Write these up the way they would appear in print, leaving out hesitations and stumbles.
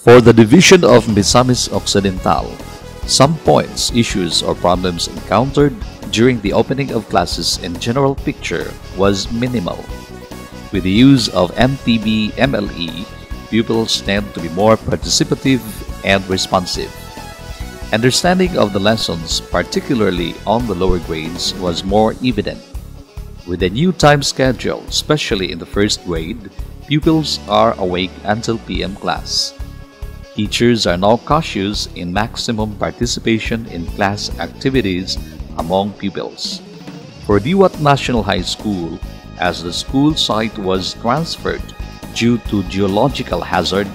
For the division of Misamis Occidental, some points, issues, or problems encountered during the opening of classes in general picture was minimal. With the use of MTB-MLE, pupils tend to be more participative and responsive. Understanding of the lessons, particularly on the lower grades, was more evident. With the new time schedule, especially in the first grade, pupils are awake until PM class. Teachers are now cautious in maximum participation in class activities among pupils. For Diwat National High School, as the school site was transferred due to geological hazard,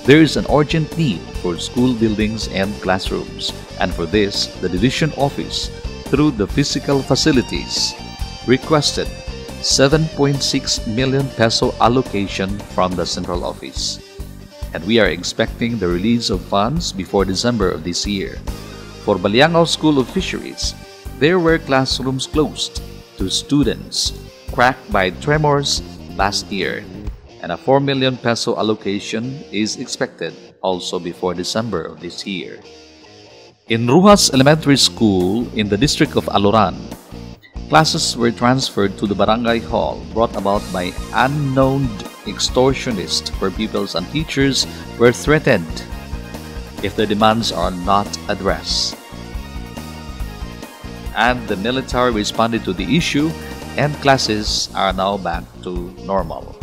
there is an urgent need for school buildings and classrooms, and for this, the division office, through the physical facilities, requested 7.6 million peso allocation from the central office. And we are expecting the release of funds before December of this year. For Balangao School of Fisheries, there were classrooms closed to students cracked by tremors last year, and a 4 million peso allocation is expected also before December of this year. In Ruhas Elementary School in the district of Aluran, classes were transferred to the barangay hall brought about by unknown extortionists, where pupils and teachers were threatened if their demands are not addressed. And the military responded to the issue, and classes are now back to normal.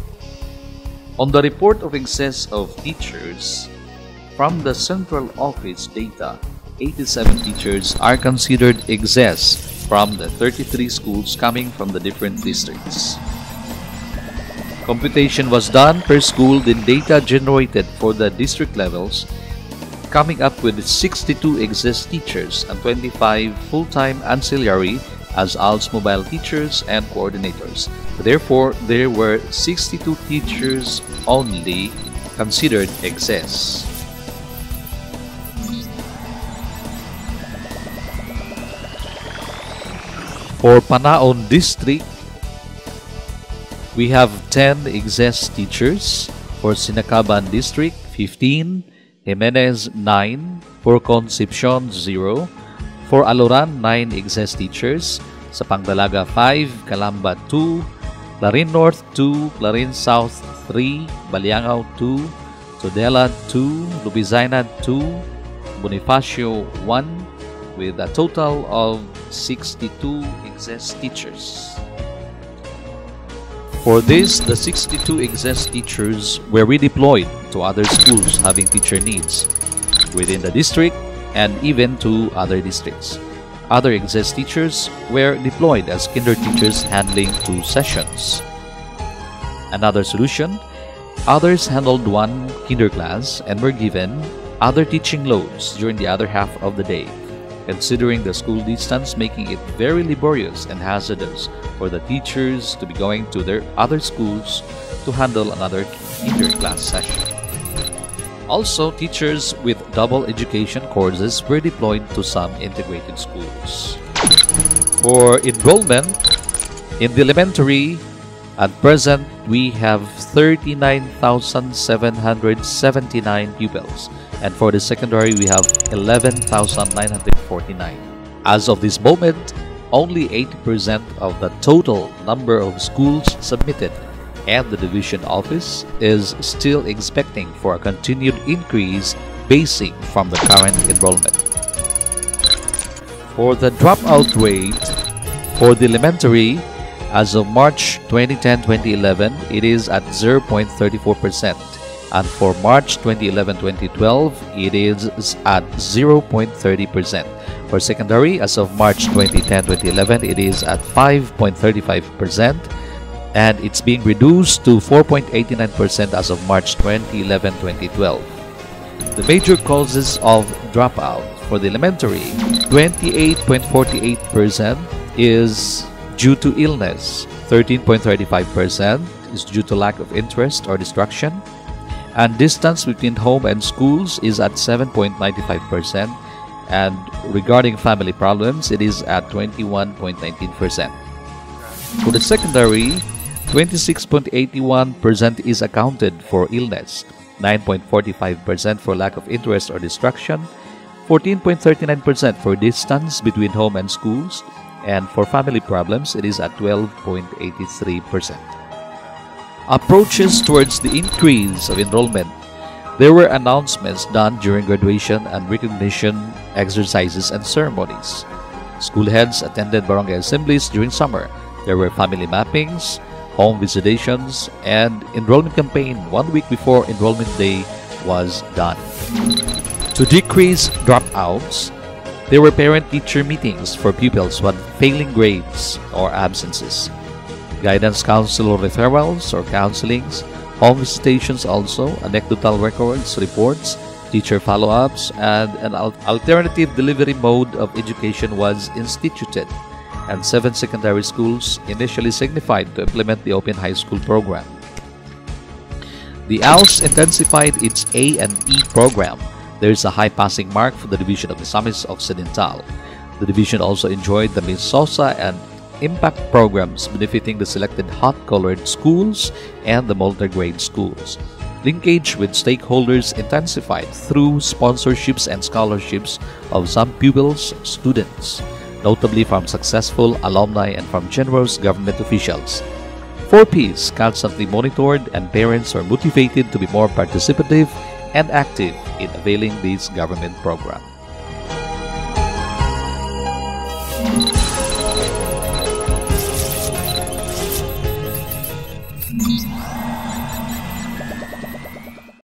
On the report of excess of teachers, from the central office data, 87 teachers are considered excess from the 33 schools coming from the different districts. Computation was done per school, then data generated for the district levels, coming up with 62 excess teachers and 25 full-time ancillary as ALS mobile teachers and coordinators. Therefore, there were 62 teachers only considered excess. For Panaon District, we have 10 excess teachers. For Sinacaban District, 15. Jimenez, 9. For Concepcion, 0. For Aluran, 9 excess teachers. Sa Pangdalaga, 5. Calamba, 2. Clarin North, 2. Clarin South, 3. Balangao, 2. Tudela, 2. Lubizana, 2. Bonifacio, 1. With a total of 62 excess teachers. For this, the 62 excess teachers were redeployed to other schools having teacher needs within the district and even to other districts. Other excess teachers were deployed as kinder teachers handling 2 sessions. Another solution, others handled 1 kinder class and were given other teaching loads during the other half of the day, considering the school distance making it very laborious and hazardous for the teachers to be going to their other schools to handle another kinder class session. Also, teachers with double education courses were deployed to some integrated schools. For enrollment, in the elementary, at present, we have 39,779 pupils, and for the secondary, we have 11,949. As of this moment, only 80% of the total number of schools submitted, and the division office is still expecting for a continued increase basing from the current enrollment. For the dropout rate, for the elementary, as of March 2010-2011, it is at 0.34%. And for March 2011-2012, it is at 0.30%. For secondary, as of March 2010-2011, it is at 5.35%, and it's being reduced to 4.89% as of March 2011-2012. The major causes of dropout for the elementary, 28.48% is due to illness, 13.35% is due to lack of interest or distraction, and distance between home and schools is at 7.95%, and regarding family problems, it is at 21.19%. For the secondary, 26.81% is accounted for illness, 9.45% for lack of interest or distraction, 14.39% for distance between home and schools, and for family problems, it is at 12.83%. Approaches towards the increase of enrollment. There were announcements done during graduation and recognition exercises and ceremonies. School heads attended barangay assemblies during summer. There were family mappings, home visitations, and enrollment campaign 1 week before enrollment day was done. To decrease dropouts, there were parent-teacher meetings for pupils who had failing grades or absences. Guidance counselor referrals or counselings, home visitations also, anecdotal records, reports, teacher follow-ups, and an alternative delivery mode of education was instituted, and 7 secondary schools initially signified to implement the Open High School program. The ALS intensified its A and E program. There is a high passing mark for the division of Misamis Occidental. The division also enjoyed the Miss Sosa and Impact programs benefiting the selected hot-colored schools and the multi-grade schools. Linkage with stakeholders intensified through sponsorships and scholarships of some pupils, students, notably from successful alumni and from generous government officials. 4Ps constantly monitored, and parents are motivated to be more participative and active in availing this government program.